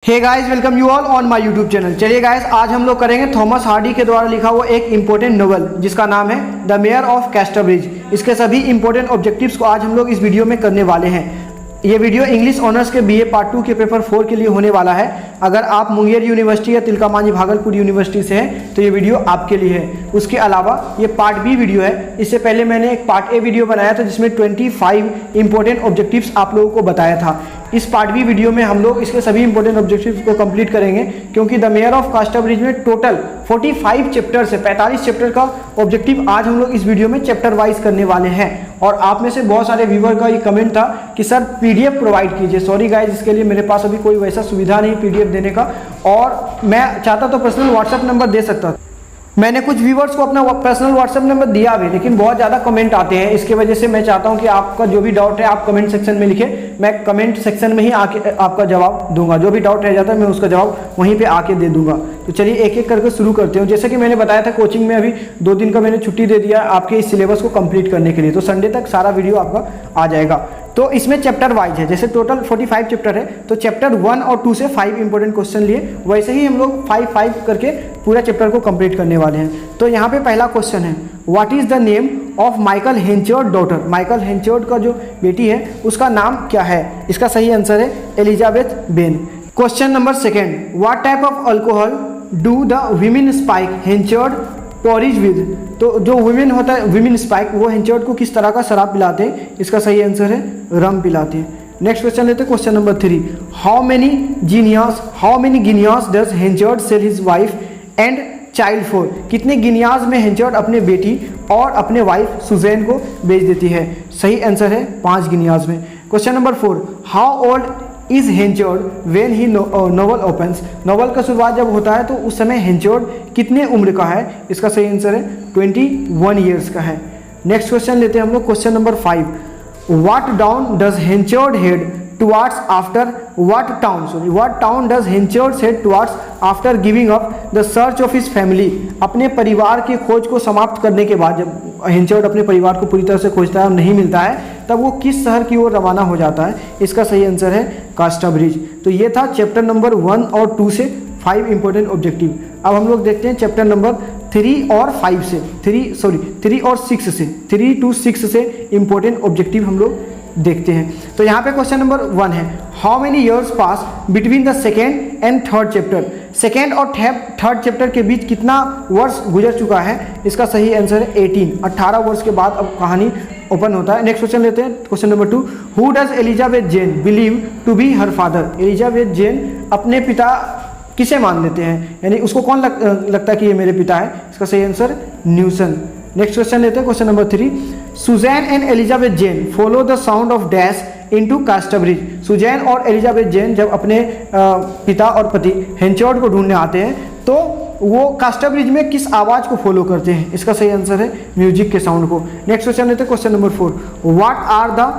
Hey guys, welcome you all on my YouTube channel. चलिए guys, आज हम लोग करेंगे थॉमस हार्डी के द्वारा लिखा हुआ एक इंपॉर्टेंट नोवेल जिसका नाम है द मेयर ऑफ कैस्टरब्रिज। इसके सभी इंपॉर्टेंट ऑब्जेक्टिव्स को आज हम लोग इस वीडियो में करने वाले हैं। ये वीडियो इंग्लिश ऑनर्स के बीए पार्ट 2 के पेपर 4 के लिए होने वाला है। अगर आप मुंगेर यूनिवर्सिटी या तिलका मांझी भागलपुर यूनिवर्सिटी से हैं तो ये वीडियो आपके लिए है। उसके अलावा ये पार्ट बी वीडियो है। इससे पहले मैंने एक पार्ट ए वीडियो बनाया था जिसमें 25 इंपॉर्टेंट ऑब्जेक्टिव्स आप लोगों को बताया था। इस पार्ट बी वीडियो में हम लोग इसके सभी इंपॉर्टेंट ऑब्जेक्टिव्स को कंप्लीट करेंगे, क्योंकि द मेयर ऑफ कैस्टरब्रिज में टोटल 45 चैप्टर से 45 चैप्टर का ऑब्जेक्टिव आज हम लोग इस वीडियो में चैप्टर वाइज करने वाले हैं। और आप में से बहुत सारे व्यूअर का ये कमेंट था कि सर पीडीएफ प्रोवाइड कीजिए। सॉरी गाइज, इसके लिए मेरे पास अभी कोई वैसा सुविधा नहीं पीडीएफ देने का, और मैं चाहता तो पर्सनल व्हाट्सएप नंबर दे सकता। मैंने कुछ व्यूवर्स को अपना पर्सनल व्हाट्सएप नंबर दिया भी, लेकिन बहुत ज़्यादा कमेंट आते हैं। इसके वजह से मैं चाहता हूं कि आपका जो भी डाउट है आप कमेंट सेक्शन में लिखें। मैं कमेंट सेक्शन में ही आके आपका जवाब दूंगा। जो भी डाउट रह जाता है मैं उसका जवाब वहीं पे आके दे दूंगा। तो चलिए एक एक करके शुरू करते हो। जैसे कि मैंने बताया था, कोचिंग में अभी 2 दिन का मैंने छुट्टी दे दिया आपके इस सिलेबस को कंप्लीट करने के लिए। तो संडे तक सारा वीडियो आपका आ जाएगा। तो इसमें चैप्टर वाइज है, जैसे टोटल 45 चैप्टर है तो चैप्टर 1 और 2 से 5 इंपॉर्टेंट क्वेश्चन लिए, वैसे ही हम लोग 5 करके पूरा चैप्टर को कंप्लीट करने वाले हैं। तो यहाँ पे पहला क्वेश्चन है, what is the name of Michael Henchard daughter. Michael Henchard का जो बेटी है उसका नाम क्या है? इसका सही आंसर है Elizabeth Jane. Question number 2, what type of alcohol do the women spike Henchard porridge with. तो जो वुमेन होता है, विमेन स्पाइक, वो हेंचर्ड को किस तरह का शराब पिलाते हैं? इसका सही आंसर है रम पिलाते हैं। नेक्स्ट क्वेश्चन लेते हैं, question number 3, how many guineas does Henchard sell his wife and child for. कितने गिनियाज में हेंचर्ड अपने बेटी और अपने वाइफ सुजैन को बेच देती है? सही आंसर है 5 गिनियाज में। Question number 4, how old is Henchard when the novel opens. Novel का शुरुआत जब होता है तो उस समय हेंचर्ड कितने उम्र का है? इसका सही आंसर है 21 ईयर्स का है। नेक्स्ट क्वेश्चन लेते हैं हम लोग, question number 5, what town does Henchard head towards after what town does Henchard head towards after giving up the search of his family. अपने परिवार की खोज को समाप्त करने के बाद जब हेंचर्ड अपने परिवार को पूरी तरह से खोजता है और नहीं मिलता है, तब वो किस शहर की ओर रवाना हो जाता है? इसका सही आंसर है कैस्टरब्रिज। तो ये था चैप्टर नंबर 1 और 2 से 5 इंपॉर्टेंट ऑब्जेक्टिव। अब हम लोग देखते हैं चैप्टर नंबर 3 और 5 से 3 और 6 से 3 to 6 से इंपॉर्टेंट ऑब्जेक्टिव हम लोग देखते हैं। तो यहाँ पे क्वेश्चन नंबर 1 है, how many years pass between the second and third chapter. Second और थर्ड चैप्टर के बीच कितना वर्ष गुजर चुका है? इसका सही आंसर है 18 वर्ष के बाद अब कहानी ओपन होता है। नेक्स्ट क्वेश्चन लेते हैं, question number 2, who does Elizabeth Jane believe to be her father. Elizabeth Jane अपने पिता किसे मान लेते हैं, यानी उसको कौन लगता है कि ये मेरे पिता है? इसका सही आंसर न्यूसन। नेक्स्ट क्वेश्चन लेते हैं, question number 3, Susan and Elizabeth Jane follow the sound of dash into Casterbridge. Susan और एलिजाबेथ जेन जब अपने पिता और पति हेंचर्ड को ढूंढने आते हैं तो वो कैस्टरब्रिज में किस आवाज़ को फॉलो करते हैं? इसका सही आंसर है म्यूजिक के साउंड को। नेक्स्ट क्वेश्चन लेते हैं, question number 4, what are the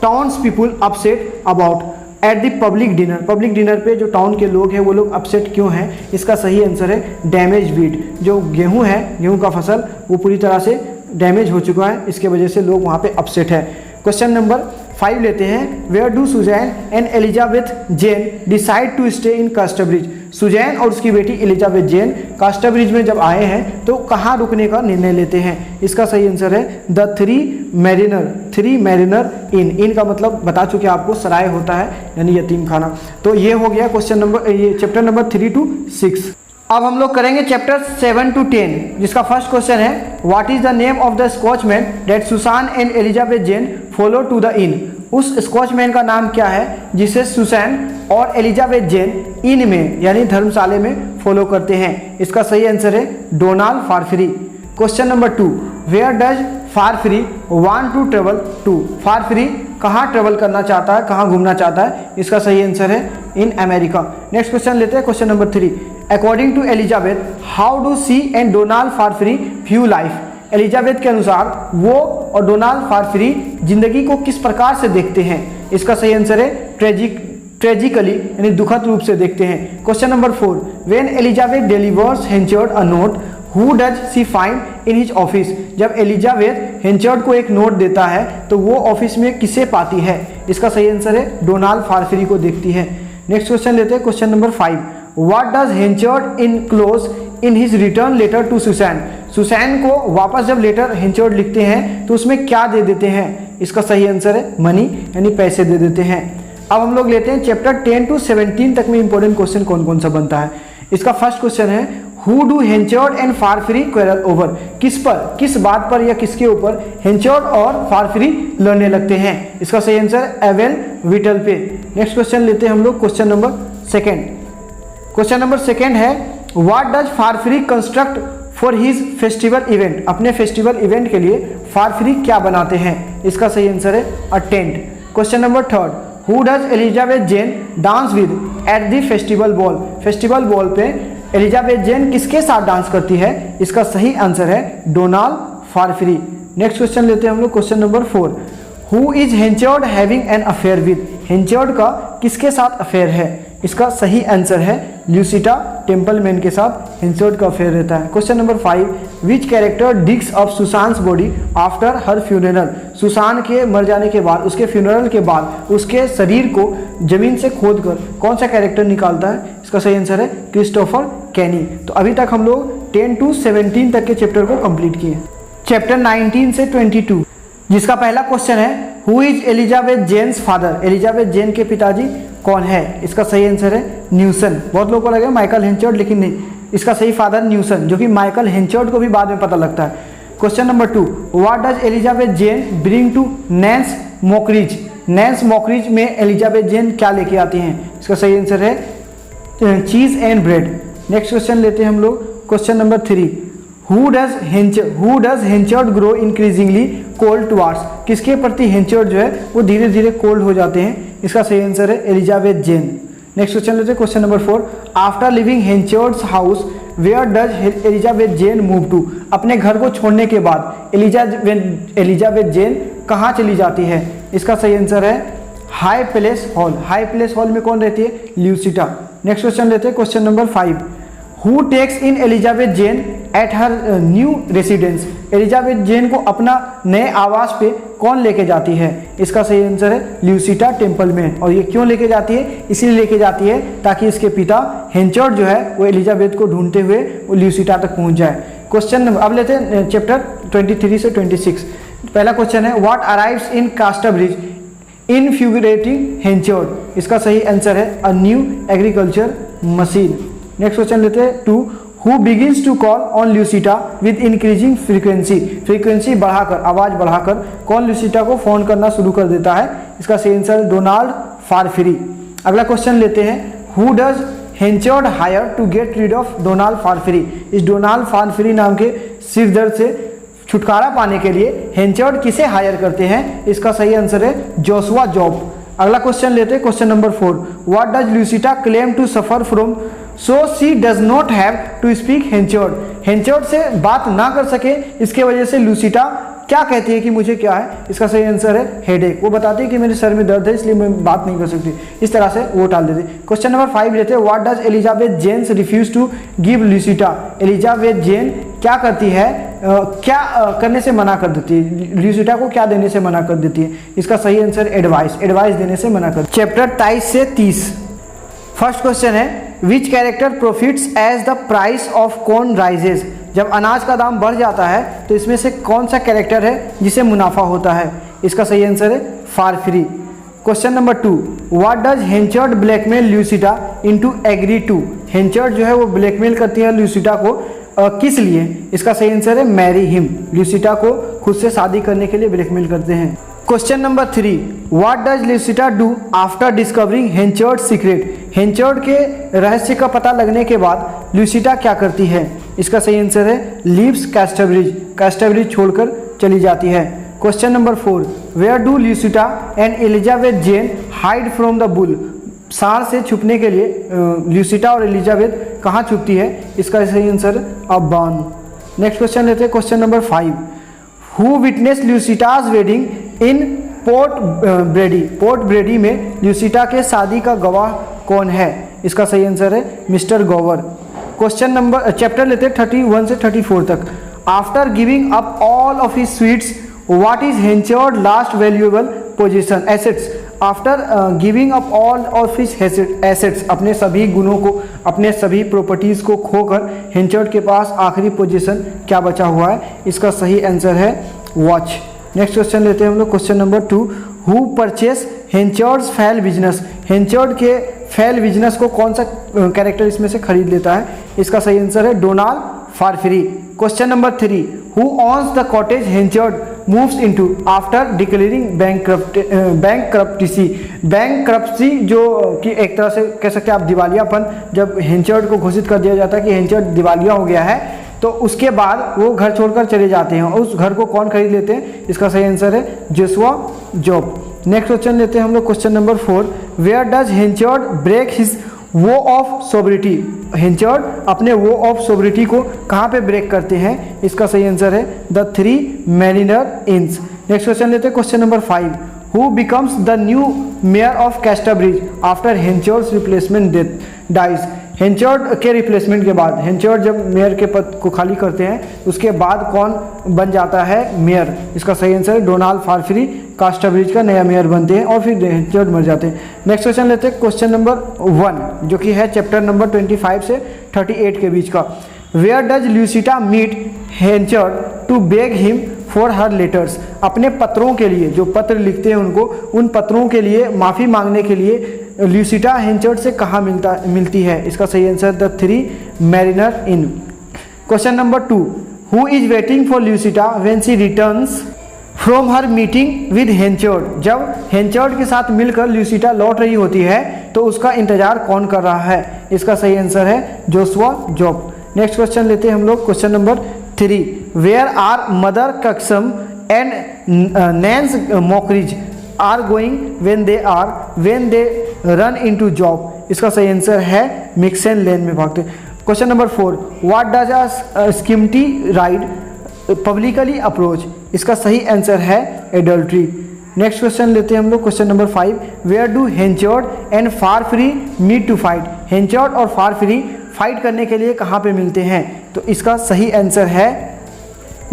towns people upset about at the public dinner. Public dinner पे जो टाउन के लोग हैं वो लोग अपसेट क्यों हैं? इसका सही आंसर है डैमेज वीट। जो गेहूं है, गेहूं का फसल, वो पूरी तरह से डैमेज हो चुका है, इसके वजह से लोग वहाँ पे अपसेट है। क्वेश्चन नंबर 5 लेते हैं, where do Susan and Elizabeth Jane decide to stay in Casterbridge. Susan और उसकी बेटी एलिजाबेथ जेन कैस्टरब्रिज में जब आए हैं तो कहाँ रुकने का निर्णय लेते हैं? इसका सही आंसर है द थ्री मैरिनर इन का मतलब बता चुके आपको, सराय होता है यानी यतीम खाना। तो ये हो गया क्वेश्चन नंबर, ये चैप्टर नंबर 3 to 6। अब हम लोग करेंगे चैप्टर 7 to 10, जिसका फर्स्ट क्वेश्चन है, what is the name of the Scotchman that Susan and Elizabeth Jane follow to the inn. उस स्कॉचमैन का नाम क्या है जिसे सुसान और एलिजाबेथ जेन इन में यानी धर्मशाला में फॉलो करते हैं? इसका सही आंसर है Donald Farfrae. Question number 2, where does Farfrae want to travel to. Farfrae कहाँ ट्रेवल करना चाहता है, कहाँ घूमना चाहता है? इसका सही आंसर है इन अमेरिका। नेक्स्ट क्वेश्चन लेते हैं, question number 3, according to Elizabeth how do she and Donald Farfrae view life. Elizabeth के अनुसार वो और डोनाल्ड फारफ्री जिंदगी को किस प्रकार से देखते हैं? इसका सही आंसर है ट्रेजिकली यानी दुखद रूप से देखते हैं। Question number 4, when Elizabeth delivers Henchard a note who does she find in his office. जब एलिजाबेथ हेंचर्ड को एक नोट देता है तो वो ऑफिस में किसे पाती है? इसका सही आंसर है डोनाल्ड फारफ्री को देखती है। नेक्स्ट क्वेश्चन लेते हैं, question number 5। What does Henchard enclose in his return letter to Susan? Susan को वापस जब लेटर हेंचर्ड लिखते हैं तो उसमें क्या दे देते हैं? इसका सही आंसर है मनी, यानी पैसे दे देते हैं। अब हम लोग लेते हैं चैप्टर 10 to 17 तक में इंपॉर्टेंट क्वेश्चन कौन कौन सा बनता है। इसका फर्स्ट क्वेश्चन है, who do Henchard and Farfrae quarrel over? किस पर, किस बात पर या किसके ऊपर हेंचर्ड और फारफ्री लड़ने लगते हैं? इसका सही आंसर एवेल विटल पे। नेक्स्ट क्वेश्चन लेते हैं हम लोग, क्वेश्चन नंबर 2। क्वेश्चन नंबर 2 है, what does Farfrae construct for his festival event? अपने फेस्टिवल इवेंट के लिए फारफ्री क्या बनाते हैं? इसका सही आंसर है a tent. Question number 3, who does Elizabeth Jane dance with at the festival ball? Festival ball पे एलिजाबेथ जेन किसके साथ डांस करती है? इसका सही आंसर है डोनाल्ड फारफ्री। नेक्स्ट क्वेश्चन लेते हैं हम लोग, question number 4, who is Henchard having an affair with? Henchard का किसके साथ अफेयर है? इसका सही आंसर है ल्यूसिटा टेम्पलमैन के साथ हेंचर्ड का अफेयर रहता है। Question number 5, which character digs up Susan's body after her funeral? Susan के मर जाने के बाद, उसके फ्यूनरल के बाद उसके शरीर को जमीन से खोदकर कौन सा कैरेक्टर निकालता है? इसका सही आंसर है क्रिस्टोफर कैनी। तो अभी तक हम लोग 10 to 17 तक के चैप्टर को कंप्लीट किए। चैप्टर 19 से 22, जिसका पहला क्वेश्चन है, who is Elizabeth Jane's father? Elizabeth Jane के पिताजी कौन है? इसका सही आंसर है न्यूसन। बहुत लोगों को लगे माइकल हेंचर्ड, लेकिन नहीं, इसका सही फादर न्यूसन, जो कि माइकल हेंचर्ड को भी बाद में पता लगता है। Question number 2, what does Elizabeth Jane bring to Nance Mockridge? Nance Mockridge में एलिजाबेथ जेन क्या लेके आती हैं? इसका सही आंसर है चीज एंड ब्रेड। नेक्स्ट क्वेश्चन लेते हैं हम लोग, question number 3, who does Henchard grow increasingly cold towards? किसके प्रति हेंचर्ड जो है वो धीरे धीरे कोल्ड हो जाते हैं? इसका सही आंसर है एलिजाबेथ जेन। नेक्स्ट क्वेश्चन लेते हैं, question number 4, after leaving Henchard's house where does Elizabeth Jane move to? अपने घर को छोड़ने के बाद एलिजाबेथ जेन कहाँ चली जाती है? इसका सही आंसर है High Palace Hall. High Palace Hall में कौन रहती है? ल्यूसिटा। नेक्स्ट क्वेश्चन लेते हैं, question number 5, who takes in Elizabeth Jane at her new residence? Elizabeth Jane को अपना नए आवास पे कौन लेके जाती है? इसका सही आंसर है ल्यूसिटा टेम्पलमैन। और ये क्यों लेके जाती है? इसलिए लेके जाती है ताकि इसके पिता हेंचर्ड जो है वो एलिजाबेथ को ढूंढते हुए वो ल्यूसिटा तक पहुंच जाए। क्वेश्चन नंबर, अब लेते हैं चैप्टर 23 से 26। पहला क्वेश्चन है, व्हाट अराइव्स इन कास्टब्रिज इनफ्यूगरेटिंग हेंचर्ड? इसका सही आंसर है a new agriculture machine. Next question लेते हैं 2, who begins to call on Lucetta with increasing frequency? Frequency बढ़ाकर, आवाज बढ़ाकर कौन ल्यूसिटा को फोन करना शुरू कर देता है? इसका सही आंसर डोनाल्ड फारफ्री। अगला क्वेश्चन लेते हैं, who does Henchard hire to get rid of Donald Farfrae? इस डोनाल्ड फारफ्री नाम के सिर दर्द से छुटकारा पाने के लिए हेंचर्ड किसे हायर करते हैं? इसका सही आंसर है जोशुआ जॉब। अगला क्वेश्चन लेते हैं, question number 4, what does Lucetta claim to suffer from so she does not have to speak Henchard? Henchard से बात ना कर सके इसके वजह से ल्यूसिटा क्या कहती है कि मुझे क्या है? इसका सही आंसर है हेडेक। वो बताती है कि मेरे सर में दर्द है इसलिए मैं बात नहीं कर सकती, इस तरह से वो टाल देती। क्वेश्चन नंबर 5 लेते हैं, what does Elizabeth Jane's refuse to give Lucetta? Elizabeth Jane क्या करती है, क्या करने से मना कर देती है? ल्यूसिटा को क्या देने से मना कर देती है? इसका सही आंसर एडवाइस देने से मना कर। चैप्टर 23 से 30, फर्स्ट क्वेश्चन है, which character profits as the price of corn rises? जब अनाज का दाम बढ़ जाता है तो इसमें से कौन सा कैरेक्टर है जिसे मुनाफा होता है? इसका सही आंसर है Farfrae. Question number 2, what does Henchard blackmail Lucetta into agree to? Henchard जो है वो ब्लैकमेल करती है ल्यूसिटा को किस लिए? इसका सही आंसर है मैरी हिम। ल्यूसिटा को खुद से शादी करने के लिए ब्लैकमेल करते हैं। Question number 3, what does Lucetta do after discovering Henchard secret? Henchard के रहस्य का पता लगने के बाद ल्यूसिटा क्या करती है? इसका सही आंसर है लीव्स कैस्टब्रिज। कैस्टब्रिज छोड़कर चली जाती है। Question number 4, where do Lucetta and Elizabeth Jane hide from the bull? सांड से छुपने के लिए ल्यूसिटा और एलिजाबेथ कहाँ छुपती है? इसका सही आंसर अब बार्न। नेक्स्ट क्वेश्चन लेते हैं, question number 5, who witness Lucetta's wedding in Port Bredy? Port Bredy में ल्यूसिटा के शादी का गवाह कौन है? इसका सही आंसर है मिस्टर गोवर। क्वेश्चन नंबर, चैप्टर लेते हैं 31 से 34 तक। After giving up all of his sweets what is Henchard last valuable position assets? After giving up all of his assets, अपने सभी गुणों को, अपने सभी प्रॉपर्टीज़ को खोकर हेंचर्ड के पास आखिरी पोजीशन क्या बचा हुआ है? इसका सही आंसर है वॉच। नेक्स्ट क्वेश्चन लेते हैं हम लोग, question number 2, who purchase Henchard's fail business, Henchard के फेल बिजनेस को कौन सा कैरेक्टर इसमें से खरीद लेता है? इसका सही आंसर है Donald Farfrae. Question number 3, who owns the cottage Henchard moves into after declaring bankruptcy, bankruptcy जो कि एक तरह से कह सकते हैं आप दिवालियापन, जब हेंचर्ड को घोषित कर दिया जाता है कि हेंचर्ड दिवालिया हो गया है, तो उसके बाद वो घर छोड़कर चले जाते हैं। उस घर को कौन खरीद लेते हैं? इसका सही आंसर है जोशुआ जॉब। नेक्स्ट क्वेश्चन लेते हैं हम लोग, question number 4, where does Henchard break his vow of sobriety, Henchard अपने वो ऑफ सोब्रिटी को कहाँ पे ब्रेक करते हैं? इसका सही आंसर है the 3 Mariner Inns. Next question लेते हैं, question number 5, who becomes the new mayor of Casterbridge after Henchard's replacement death dies, Henchard के रिप्लेसमेंट के बाद, हेंचर्ड जब मेयर के पद को खाली करते हैं उसके बाद कौन बन जाता है मेयर? इसका सही आंसर है डोनाल्ड फारफ्री, कास्टरब्रिज का नया मेयर बनते हैं और फिर हेंचर्ड मर जाते हैं। नेक्स्ट क्वेश्चन लेते हैं, क्वेश्चन नंबर 1 जो कि है चैप्टर नंबर 25 से 38 के बीच का, where does Lucetta meet Henchard to beg him for her letters, अपने पत्रों के लिए, जो पत्र लिखते हैं उनको, उन पत्रों के लिए माफ़ी मांगने के लिए ल्यूसिटा हेंचर्ड से कहाँ मिलती है? इसका सही answer the 3 Mariner Inn. Question number 2, who is waiting for Lucetta when she returns from her meeting with Henchard, जब हेंचर्ड के साथ मिलकर ल्यूसिटा लौट रही होती है तो उसका इंतजार कौन कर रहा है? इसका सही आंसर है जोशुआ जॉब। नेक्स्ट क्वेश्चन लेते हैं हम लोग, question number 3, where are Mother Cuxsom and Nance Mockridge are going when they run into Jopp, इसका सही आंसर है मिक्सन लेन में भागते। Question number 4, what does a skimmity ride publicly approach, इसका सही आंसर है एडल्ट्री। नेक्स्ट क्वेश्चन लेते हैं हम लोग, question number 5, where do Henchard and Farfrae meet to fight, Henchard और फारफ्री फाइट करने के लिए कहाँ पे मिलते हैं? तो इसका सही आंसर है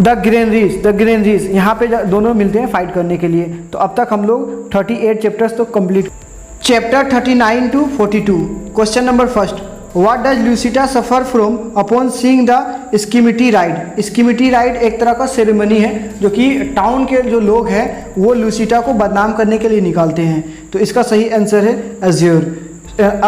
द ग्रेनरीज, यहाँ पे दोनों मिलते हैं फाइट करने के लिए। तो अब तक हम लोग 38 चैप्टर्स तो complete. Chapter 39 to 42, question number 1, what does Lucetta suffer from upon seeing the skimmity ride, skimmity ride एक तरह का सेरेमनी है जो कि टाउन के जो लोग हैं वो ल्यूसिटा को बदनाम करने के लिए निकालते हैं। तो इसका सही आंसर है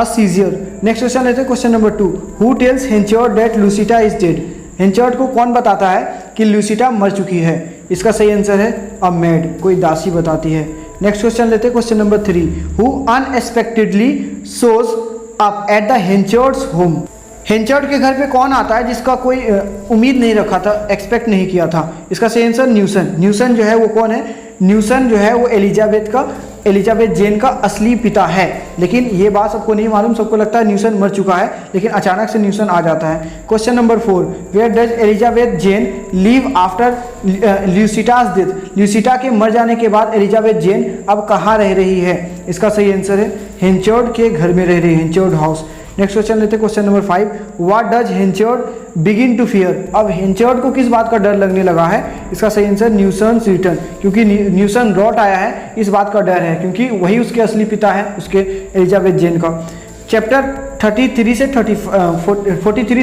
सीजियर। नेक्स्ट क्वेश्चन लेते हैं, question number 2, who tells Henchard that Lucetta is dead, Henchard को कौन बताता है कि ल्यूसिटा मर चुकी है? इसका सही आंसर है अ मेड, कोई दासी बताती है। नेक्स्ट क्वेश्चन लेते हैं, question number 3, who unexpectedly shows up at the Henchard's home, Henchard के घर पे कौन आता है जिसका कोई उम्मीद नहीं रखा था, एक्सपेक्ट नहीं किया था? इसका सही आंसर न्यूसन। न्यूसन जो है वो कौन है? न्यूसन जो है वो एलिजाबेथ जेन का असली पिता है, लेकिन ये बात सबको नहीं मालूम, सबको लगता है न्यूसन मर चुका है, लेकिन अचानक से न्यूसन आ जाता है। Question number 4, where does Elizabeth Jane live after Lucetta's death, Lucetta के मर जाने के बाद एलिजाबेथ जेन अब कहाँ रह रही है? इसका सही आंसर है हेंचर्ड के घर में रह रही है, हेंचर्ड हाउस। नेक्स्ट क्वेश्चन लेते हैं, question number 5, what does Henchard begin to fear, अब हेंचर्ड को किस बात का डर लगने लगा है? इसका सही आंसर न्यूसन्स रिटर्न, क्योंकि न्यूसन लौट आया है इस बात का डर है, क्योंकि वही उसके असली पिता है, उसके एलिजाबेथ जेन का। चैप्टर 43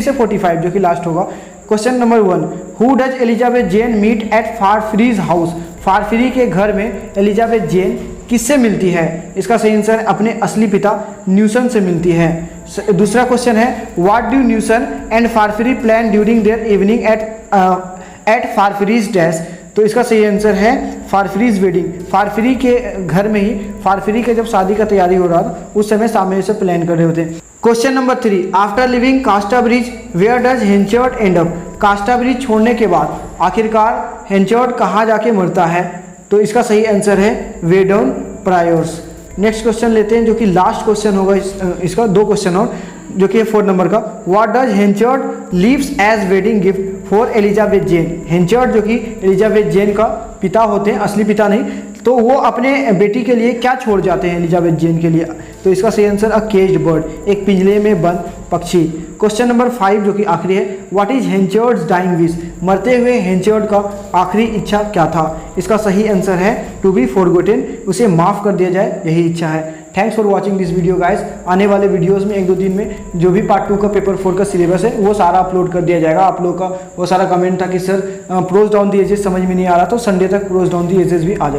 से 45 जो कि लास्ट होगा। Question number 1, who does Elizabeth Jane meet at Farfrae's house, Farfrae के घर में एलिजाबेथ जेन किससे मिलती है? इसका सही आंसर अपने असली पिता न्यूसन से मिलती है। दूसरा क्वेश्चन है, what do Newson and Farfrae plan during their evening at Farfrae's dash, तो इसका सही आंसर है फारफ्रीज वेडिंग, फारफ्री के घर में ही, फारफ्री के जब शादी का तैयारी हो रहा था उस समय सामने से प्लान कर रहे होते। Question number 3, after leaving Casterbridge where does Henchard end up, Casterbridge छोड़ने के बाद आखिरकार हेंचर्ड कहाँ जाके मरता है? तो इसका सही आंसर है वेडन प्रायर्स। नेक्स्ट क्वेश्चन लेते हैं जो कि लास्ट क्वेश्चन होगा इसका 2 क्वेश्चन और, जो कि 4 नंबर का, what does Henchard leaves as wedding gift for Elizabeth Jane, Henchard जो कि एलिजाबेथ जेन का पिता होते हैं, असली पिता नहीं, तो वो अपने बेटी के लिए क्या छोड़ जाते हैं एलिजाबेथ जेन के लिए? तो इसका सही आंसर अ केज्ड बर्ड, एक पिंजरे में बंद पक्षी। क्वेश्चन नंबर 5 जो कि आखिरी है, व्हाट इज हेंचर्ड्स डाइंग विश, मरते हुए हेंचर्ड का आखिरी इच्छा क्या था। इसका सही आंसर है टू बी फॉरगॉटन, उसे माफ़ कर दिया जाए, यही इच्छा है। Thanks for watching this video guys. आने वाले वीडियोस में 1-2 दिन में जो भी पार्ट 2 का पेपर 4 का सिलेबस है वो सारा अपलोड कर दिया जाएगा। आप लोग का वो सारा कमेंट था कि sir prose down the ages समझ में नहीं आ रहा, तो संडे तक प्रोज डाउन दी एजेस भी आ जाएगा।